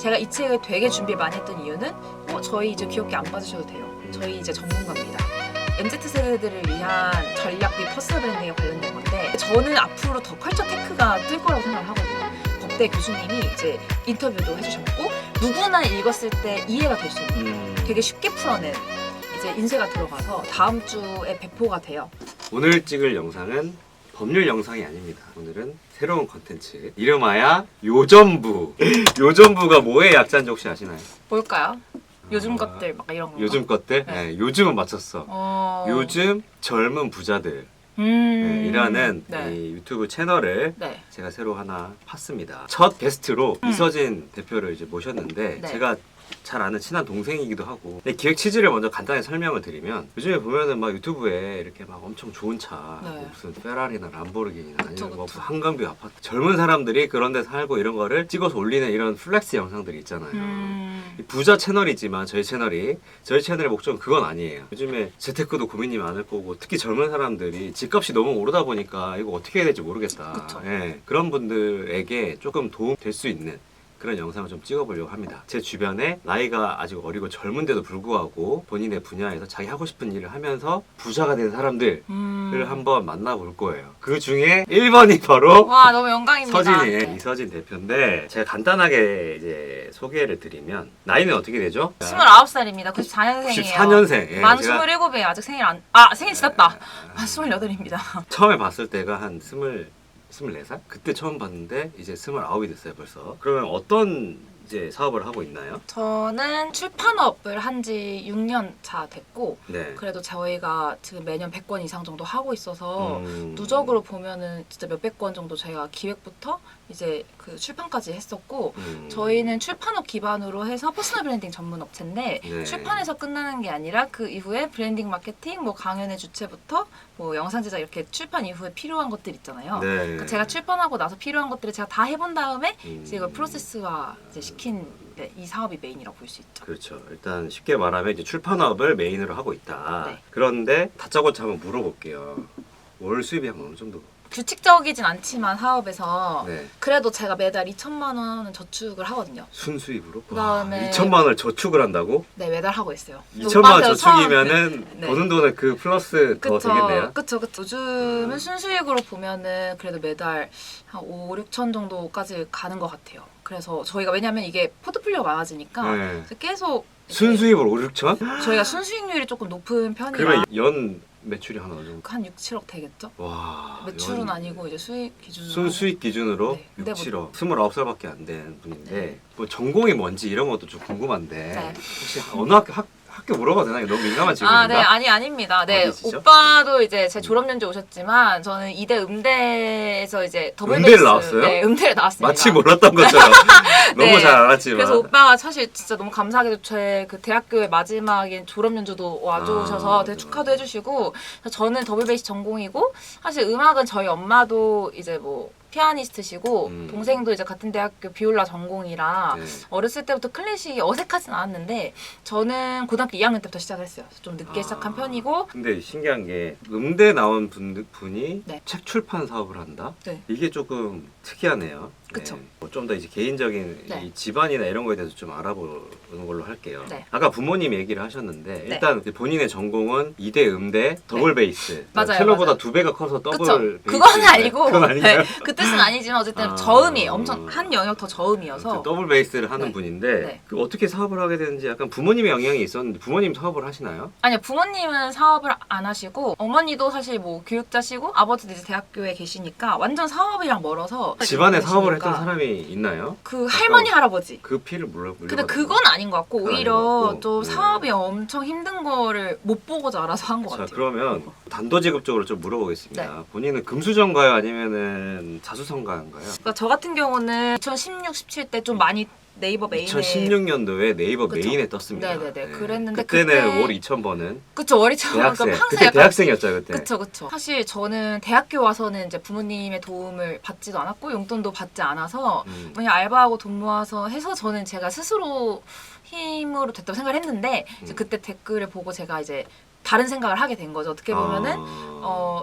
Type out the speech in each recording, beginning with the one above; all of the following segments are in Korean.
제가 이 책을 되게 준비 많이 했던 이유는 저희 이제 귀엽게 안 봐주셔도 돼요. 저희 이제 전문가입니다. MZ세대들을 위한 전략 및 퍼스널 브랜딩에 관련된 건데 저는 앞으로 더 컬처 테크가 뜰 거라고 생각을 하거든요. 법대 교수님이 이제 인터뷰도 해주셨고 누구나 읽었을 때 이해가 될 수 있는 되게 쉽게 풀어낸 이제 인쇄가 들어가서 다음 주에 배포가 돼요. 오늘 찍을 영상은 법률 영상이 아닙니다. 오늘은 새로운 컨텐츠 이름하여 요전부. 요전부가 뭐의 약자인지 혹시 아시나요? 뭘까요? 요즘 것들 막 이런 거. 요즘 것들? 네, 요즘은 맞췄어. 요즘 젊은 부자들 이라는 네. 이 유튜브 채널을 네. 제가 새로 하나 팠습니다. 첫 게스트로 이서진 대표를 이제 모셨는데 네. 제가 잘 아는 친한 동생이기도 하고 기획 취지를 먼저 간단히 설명을 드리면 요즘에 보면은 막 유튜브에 이렇게 막 엄청 좋은 차 네. 뭐 무슨 페라리나 람보르기니나 그쵸, 아니면 뭐 그쵸. 무슨 한강뷰 아파트 젊은 사람들이 그런 데 살고 이런 거를 찍어서 올리는 이런 플렉스 영상들이 있잖아요. 이 부자 채널이지만 저희 채널의 목적은 그건 아니에요. 요즘에 재테크도 고민이 많을 거고 특히 젊은 사람들이 집값이 너무 오르다 보니까 이거 어떻게 해야 될지 모르겠다. 그쵸. 예, 그런 분들에게 조금 도움 될 수 있는 그런 영상을 좀 찍어보려고 합니다. 제 주변에 나이가 아직 어리고 젊은데도 불구하고 본인의 분야에서 자기 하고 싶은 일을 하면서 부자가 된 사람들을 한번 만나볼 거예요. 그 중에 1번이 바로 와 너무 영광입니다. 서진이의 이서진 대표인데 제가 간단하게 이제 소개를 드리면 나이는 어떻게 되죠? 29살입니다. 94년생이에요. 94년생. 예, 만 제가 27이에요. 아직 생일 생일 지났다. 만 28입니다. 처음에 봤을 때가 한 24살? 그때 처음 봤는데 이제 29이 됐어요 벌써. 그러면 어떤 이제 사업을 하고 있나요? 저는 출판업을 한 지 6년 차 됐고 네. 그래도 저희가 지금 매년 100권 이상 정도 하고 있어서 음. 누적으로 보면은 진짜 몇백 권 정도 저희가 기획부터 이제 그 출판까지 했었고 저희는 출판업 기반으로 해서 퍼스널 브랜딩 전문 업체인데 네. 출판에서 끝나는 게 아니라 그 이후에 브랜딩 마케팅, 뭐 강연의 주최부터 뭐 영상 제작 이렇게 출판 이후에 필요한 것들 있잖아요. 네. 그러니까 제가 출판하고 나서 필요한 것들을 제가 다 해본 다음에 이제 이걸 프로세스화 이제 시킨 이 사업이 메인이라고 볼 수 있죠. 그렇죠. 일단 쉽게 말하면 이제 출판업을 메인으로 하고 있다. 네. 그런데 다짜고짜 한번 물어볼게요. 월 수입이 한 어느 정도? 규칙적이진 않지만 사업에서 네. 그래도 제가 매달 2천만 원은 저축을 하거든요. 순수입으로? 그다음에 2천만 원을 저축을 한다고? 네, 매달 하고 있어요. 2천만 원 오빠한테도 저축이면은 네. 버는 돈은 그 플러스 더 되겠네요. 그쵸. 요즘은 순수익으로 보면은 그래도 매달 한 5, 6천 정도까지 가는 것 같아요. 그래서 저희가 왜냐면 이게 포트폴리오가 많아지니까 네. 그래서 계속 순수입으로 5, 6천? 저희가 순수익률이 조금 높은 편이라 그러면 연 매출이 한 어느 정도? 한 6, 7억 되겠죠? 와. 매출은 연- 아니고 이제 수익 기준으로 순수익 기준으로 네. 근데 6, 7억. 29살밖에 안 된 분인데 네. 뭐 전공이 뭔지 이런 것도 좀 궁금한데 네. 혹시 어느 학교 물어봐도 되나요? 너무 민감한 질문인가? 네, 아닙니다. 네, 어디시죠? 오빠도 이제 제 졸업연재 오셨지만 저는 이대 음대에서 이제 더블 음대를 베이스, 나왔어요? 네, 음대를 나왔습니다. 마치 몰랐던 것처럼 너무 네. 잘 알았지만 그래서 오빠가 사실 진짜 너무 감사하게도 제 그 대학교의 마지막인 졸업연주도 와주셔서 되게 맞아, 축하도 맞아. 해주시고 저는 더블 베이스 전공이고 사실 음악은 저희 엄마도 이제 뭐 피아니스트시고 동생도 이제 같은 대학교 비올라 전공이라 네. 어렸을 때부터 클래식이 어색하진 않았는데 저는 고등학교 2학년 때부터 시작을 했어요. 좀 늦게 시작한 편이고 근데 신기한 게 음대 나온 분이 네. 책 출판 사업을 한다? 네. 이게 조금 특이하네요. 그쵸. 좀 더 이제 개인적인 네. 이 집안이나 이런 거에 대해서 좀 알아보는 걸로 할게요. 네. 아까 부모님 얘기를 하셨는데 네. 일단 본인의 전공은 이대 음대 더블 베이스. 맞아요, 첼로보다 맞아요. 2배가 커서 더블 그쵸. 베이스. 그건 아니고 그건 아닌가요? 네. 그 뜻은 아니지만 어쨌든 아. 저음이 엄청 한 영역 더 저음이어서 아무튼 더블 베이스를 하는 네. 분인데 네. 그 어떻게 사업을 하게 되는지 약간 부모님의 영향이 있었는데 부모님 사업을 하시나요? 아니요, 부모님은 사업을 안 하시고 어머니도 사실 뭐 교육자시고 아버지도 이제 대학교에 계시니까 완전 사업이랑 멀어서 집안에 사업을 했던 계시니까 사람이 있나요? 그 할머니 할아버지. 그 피를 근데 그건 아닌 것 같고 그건 아닌 오히려 것 같고. 좀 네. 사업이 엄청 힘든 거를 못 보고자 알아서 한 것 자 같아요. 그러면 단도직입적으로 좀 물어보겠습니다. 네. 본인은 금수저인가요 아니면은 자수성가인가요? 그러니까 저 같은 경우는 2016, 17 때 좀 많이 네이버 메인에 2016년도에 네이버 그쵸. 메인에 떴습니다. 네네네. 그랬는데 그때는 그때- 월 2,000번은 그쵸 월이처럼 대학생. 항상 그때 약간 대학생이었죠 그때. 그쵸. 사실 저는 대학교 와서는 이제 부모님의 도움을 받지도 않았고 용돈도 받지 않아서 그냥 알바하고 돈 모아서 해서 저는 제가 스스로 힘으로 됐다고 생각을 했는데 이제 그때 댓글을 보고 제가 이제 다른 생각을 하게 된 거죠. 어떻게 보면은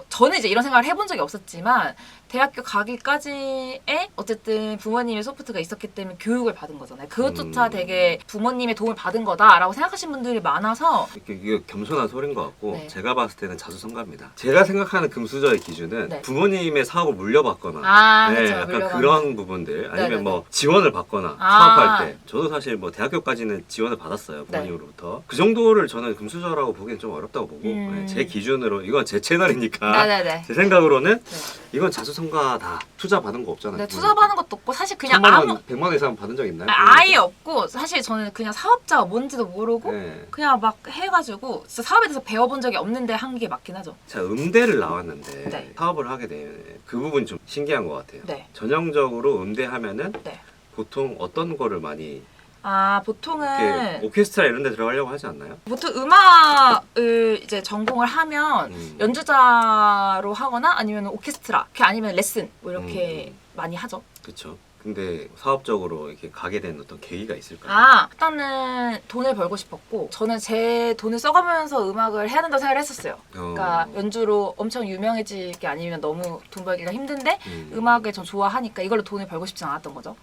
저는 이제 이런 생각을 해본 적이 없었지만 대학교 가기까지에 어쨌든 부모님의 소프트가 있었기 때문에 교육을 받은 거잖아요. 그것조차 되게 부모님의 도움을 받은 거다라고 생각하시는 분들이 많아서 이게 겸손한 소린 것 같고 네. 제가 봤을 때는 자수성가입니다. 제가 생각하는 금수저의 기준은 네. 부모님의 사업을 물려받거나 아, 그쵸, 약간 물려받는. 그런 부분들 아니면 네네네. 뭐 지원을 받거나 아. 사업할 때 저도 사실 뭐 대학교까지는 지원을 받았어요 네. 부모님으로부터. 그 정도를 저는 금수저라고 보기엔 좀 어렵다고 보고 네, 제 기준으로 이건 제 채널이니까 네네네. 제 생각으로는 네. 이건 자수성가다. 투자 받은 거 없잖아요. 네, 투자 받는 것도 없고 사실 그냥 1,000만 아무 원, 100만 원 이상 받은 적 있나요? 아예 없고 사실 저는 그냥 사업자가 뭔지도 모르고 네. 그냥 막 해가지고 진짜 사업에 대해서 배워본 적이 없는데 한 게 맞긴 하죠. 제가 음대를 나왔는데 네. 사업을 하게 된 그 부분이 좀 신기한 것 같아요. 네. 전형적으로 음대 하면은 네. 보통 어떤 거를 많이 아 이렇게 보통은 오케스트라 이런 데 들어가려고 하지 않나요? 보통 음악을 이제 전공을 하면 음. 연주자로 하거나 아니면 오케스트라, 아니면 레슨 뭐 이렇게 많이 하죠. 그렇죠. 근데 사업적으로 이렇게 가게 된 어떤 계기가 있을까요? 아, 일단은 돈을 벌고 싶었고 저는 제 돈을 써가면서 음악을 해야 된다고 생각을 했었어요. 그러니까 연주로 엄청 유명해질 게 아니면 너무 돈 벌기가 힘든데 음악을 전 좋아하니까 이걸로 돈을 벌고 싶지 않았던 거죠.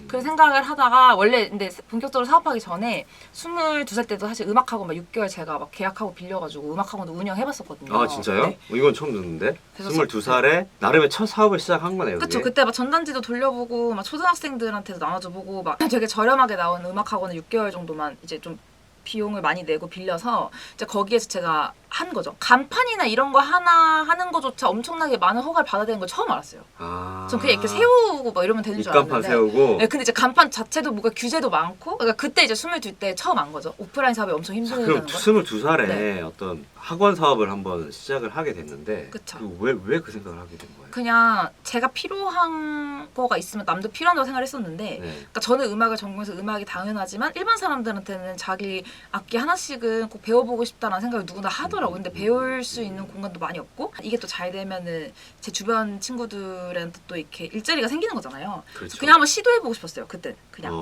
그런 생각을 하다가 원래 근데 본격적으로 사업하기 전에 22살 때도 사실 음악학원 막 6개월 제가 막 계약하고 빌려가지고 음악학원도 운영해봤었거든요. 아 진짜요? 네. 이건 처음 듣는데? 그래서 22살에 나름의 첫 사업을 시작한 거네요. 그쵸. 그게? 그때 막 전단지도 돌려보고 막 초등학생들한테도 나눠줘보고 막 되게 저렴하게 나온 음악학원을 6개월 정도만 이제 좀 비용을 많이 내고 빌려서 이제 거기에서 제가 한 거죠. 간판이나 이런 거 하나 하는 거조차 엄청나게 많은 허가를 받아야 되는 걸 처음 알았어요. 아. 전 그냥 이렇게 세우고 막 이러면 되는 줄 입간판 알았는데. 세우고. 네, 근데 이제 간판 자체도 뭔가 규제도 많고, 그러니까 그때 이제 22 때 처음 안 거죠. 오프라인 사업이 엄청 자, 힘들다는 그럼 거. 22살에 네. 어떤 학원 사업을 한번 시작을 하게 됐는데 그쵸. 왜 그 생각을 하게 된 거예요? 그냥 제가 필요한 거가 있으면 남도 필요한다고 생각했었는데 네. 그러니까 저는 음악을 전공해서 음악이 당연하지만 일반 사람들한테는 자기 악기 하나씩은 꼭 배워보고 싶다는 생각을 누구나 하더라고요. 근데 배울 수 있는 공간도 많이 없고 이게 또 잘 되면은 제 주변 친구들한테 또 이렇게 일자리가 생기는 거잖아요. 그렇죠. 그냥 한번 시도해보고 싶었어요. 그때 그냥.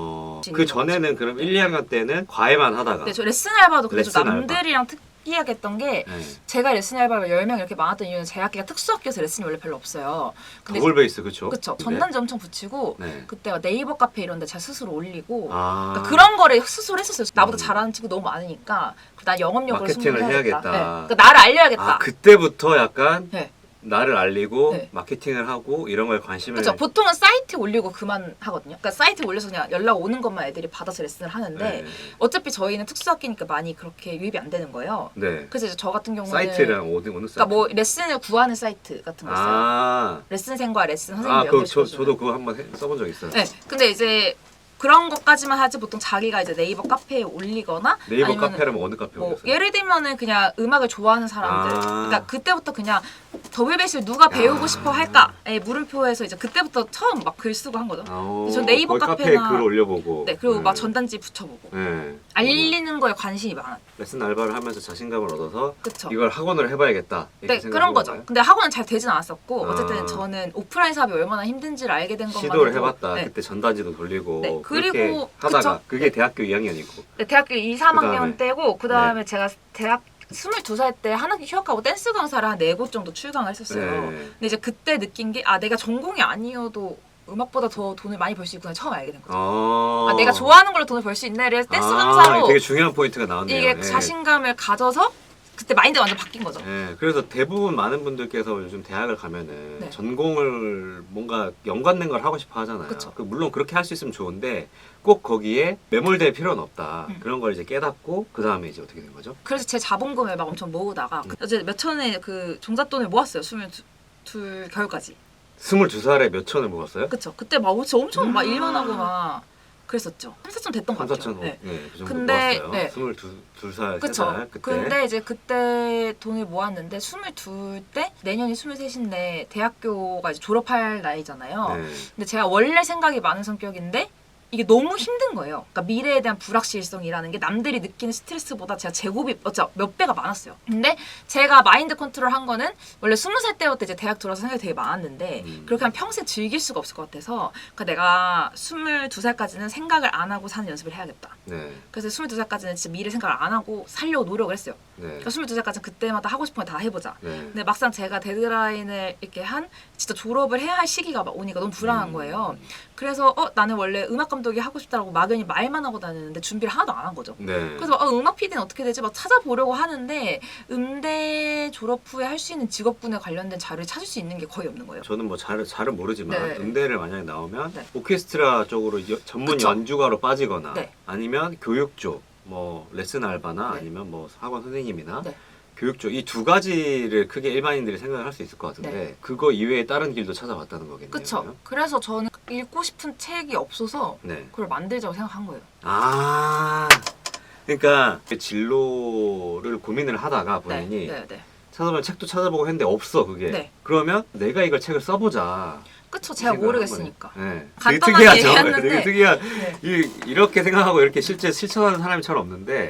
그 전에는 그럼 1, 2학년 때는 과외만 하다가 네, 저 레슨 알바도 근데 좀 레슨 알바. 남들이랑 특이하게 했던 게 네. 제가 레슨 알바가 10명 이렇게 많았던 이유는 제 학기가 특수학교여서 레슨이 원래 별로 없어요. 근데 더블 베이스 그쵸? 그쵸. 전단지 엄청 붙이고 네. 그때 네이버 카페 이런 데 제가 스스로 올리고 아. 그러니까 그런 거를 스스로 했었어요. 나보다 잘하는 친구 너무 많으니까 나 영업력으로 마케팅을 승부를 해야겠다. 네. 그러니까 나를 알려야겠다. 아 그때부터 약간 네. 나를 알리고 네. 마케팅을 하고 이런 거에 관심을 그렇죠. 보통은 사이트에 올리고 그만 하거든요. 그러니까 사이트에 올려서 그냥 연락 오는 것만 애들이 받아서 레슨을 하는데 네. 어차피 저희는 특수학기니까 많이 그렇게 유입이 안 되는 거예요. 네. 그래서 이제 저 같은 경우는 사이트랑 어느 사이트? 그러니까 뭐 레슨을 구하는 사이트 같은 거 있어요. 아, 레슨생과 레슨 선생님 아, 연결시켜주는. 저도 그거 한번 써본 적 있어요. 네. 근데 이제 그런 것까지만 하지 보통 자기가 이제 네이버 카페에 올리거나 네이버 아니면은 카페라면 어느 카페 뭐 올렸어요? 예를 들면은 그냥 음악을 좋아하는 사람들. 아. 그러니까 그때부터 그냥 더블베이스를 누가 배우고 싶어 할까의 물음표에서 이제 그때부터 처음 막 글 쓰고 한 거죠. 전 네이버 거기 카페에 카페나 글 올려보고. 네, 그리고 막 전단지 붙여보고 네. 알리는 거에 관심이 많아. 레슨 알바를 하면서 자신감을 얻어서 그쵸. 이걸 학원으로 해봐야겠다. 이렇게 네, 생각한 그런 거죠. 건가요? 근데 학원은 잘 되진 않았었고 아. 어쨌든 저는 오프라인 사업이 얼마나 힘든지를 알게 된 것만 시도를 해도 해봤다. 네. 그때 전단지도 돌리고 네, 그렇게 그리고 하다가 그쵸? 그게 대학교 2학년이고. 네, 대학교 2, 3학년 그다음에. 때고 그 다음에 제가 대학 22살 때 한 학기 휴학하고 댄스 강사를 한 4곳 정도 출강을 했었어요. 네. 근데 이제 그때 느낀 게 아 내가 전공이 아니어도 음악보다 더 돈을 많이 벌 수 있구나 처음 알게 된 거죠. 아 내가 좋아하는 걸로 돈을 벌 수 있네를 댄스 강사로 되게 중요한 포인트가 나왔네요. 이게 예. 자신감을 가져서 그때 마인드가 완전 바뀐 거죠. 예, 그래서 대부분 많은 분들께서 요즘 대학을 가면은 네. 전공을 뭔가 연관된 걸 하고 싶어 하잖아요. 그쵸. 물론 그렇게 할 수 있으면 좋은데 꼭 거기에 매몰될 필요는 없다. 그런 걸 이제 깨닫고 그 다음에 이제 어떻게 된 거죠? 그래서 제 자본금을 막 엄청 모으다가 이제 몇 천의 그 종잣돈을 모았어요. 22 겨울까지. 22살에 몇 천을 모았어요? 그쵸. 그때 막 엄청 막 일만 하고 막 그랬었죠. 3, 4천 됐던 것 3, 같아요. 4천, 네. 그 정도 근데, 모았어요. 네. 22살, 그쵸. 3살 그때. 근데 이제 그때 돈을 모았는데 22 때 내년이 23인데 대학교가 이제 졸업할 나이잖아요. 네. 근데 제가 원래 생각이 많은 성격인데 이게 너무 힘든 거예요. 그러니까 미래에 대한 불확실성이라는 게 남들이 느끼는 스트레스보다 제가 제곱이 몇 배가 많았어요. 근데 제가 마인드 컨트롤 한 거는 원래 20살 때부터 이제 대학 들어서 생각이 되게 많았는데 그렇게 하면 평생 즐길 수가 없을 것 같아서 그러니까 내가 22살까지는 생각을 안 하고 사는 연습을 해야겠다. 네. 그래서 22살까지는 진짜 미래 생각을 안 하고 살려고 노력을 했어요. 네. 그러니까 22살까지는 그때마다 하고 싶은 거 다 해보자. 네. 근데 막상 제가 데드라인을 이렇게 한 진짜 졸업을 해야 할 시기가 막 오니까 너무 불안한 거예요. 그래서 나는 원래 음악 감독이 하고 싶다라고 막연히 말만 하고 다녔는데 준비를 하나도 안 한 거죠. 네. 그래서 음악 PD는 어떻게 되지? 막 찾아보려고 하는데 음대 졸업 후에 할 수 있는 직업군에 관련된 자료를 찾을 수 있는 게 거의 없는 거예요. 저는 뭐 잘은 모르지만 네. 음대를 만약에 나오면 네. 오케스트라 쪽으로 전문 그쵸. 연주가로 빠지거나 네. 아니면 교육 쪽, 뭐 레슨 알바나 네. 아니면 뭐 학원 선생님이나 네. 교육 쪽 이 두 가지를 크게 일반인들이 생각을 할 수 있을 것 같은데 네. 그거 이외에 다른 길도 찾아봤다는 거겠네요. 그쵸? 그러면? 그래서 저는 읽고 싶은 책이 없어서 네. 그걸 만들자고 생각한 거예요. 아, 그러니까 그 진로를 고민을 하다가 본인이 네. 찾아보면 책도 찾아보고 했는데 없어 그게. 네. 그러면 내가 이걸 책을 써보자. 그쵸? 이 제가 생각을 모르겠으니까. 한 거네. 네. 되게 간단하게 특이하죠. 얘기했는데 되게 특이한 네. 이렇게 생각하고 이렇게 실제 실천하는 사람이 잘 없는데